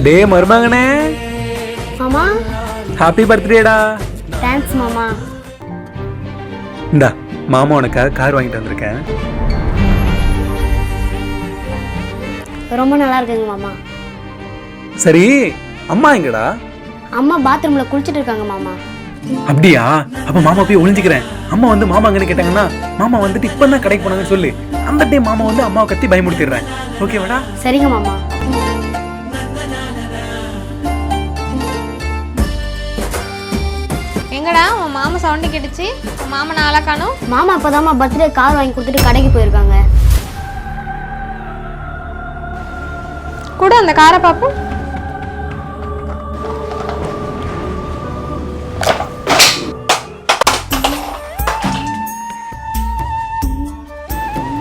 டே மருமகனே, மாமா. Happy பர்த்டேடா. Thanks மாமா. இந்தா மாமா உனக்காக கார் வாங்கிட்டு வந்திருக்கேன். ரொம்ப நல்லா இருக்குங்க மாமா. சரி, அம்மா எங்கடா? அம்மா பாத்ரூம்ல குளிச்சிட்டு இருக்காங்க மாமா. அப்படியா? அப்ப மாமா போய் ஒளிஞ்சுக்கிறேன். அம்மா வந்து மாமா அங்கன்னு கேட்டாங்கன்னா மாமா வந்துட்டு இப்பதான் கடைக்கு போனாங்கன்னு சொல்லு. அந்த டைம் மாமா வந்து அம்மாவை கத்தி பயமுடுத்திடுறேன். ஓகேவாடா? சரிங்க மாமா. எங்கடா உன் மாமா சவுண்டு கேட்டுச்சு? உன் மாமா நாளா காணும். மாமா அப்பதாம்மா பர்த்டே கார் வாங்கி கொடுத்துட்டு கடைக்கு போயிருக்காங்க. கூட அந்த காரை பாப்போம்.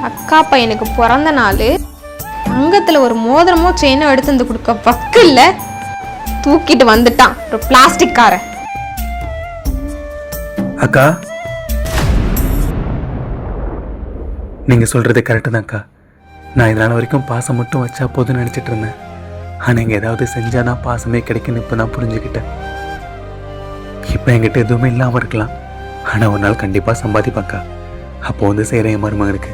அக்கா பையனுக்கு பிறந்த நாள், அங்கத்துல ஒரு மோதிரமோ செயினோ எடுத்து வந்து கொடுக்க பக்கு இல்ல, தூக்கிட்டு வந்துட்டான் ஒரு பிளாஸ்டிக் காரை. அக்கா, நீங்க சொல்றது கரெக்டு தான் அக்கா. நான் இதனால வரைக்கும் பாசம் மட்டும் வச்சா போதும்னு நினைச்சிட்டு இருந்தேன். ஆனா இங்க ஏதாவது செஞ்சாதான் பாசமே கிடைக்குன்னு இப்ப நான் புரிஞ்சுக்கிட்டேன். இப்ப என்கிட்ட எதுவுமே இல்லாம இருக்கலாம், ஆனா ஒரு நாள் கண்டிப்பா சம்பாதிப்பாக்கா. அப்போ வந்து செய்யறேன் என் மருமகனுக்கு.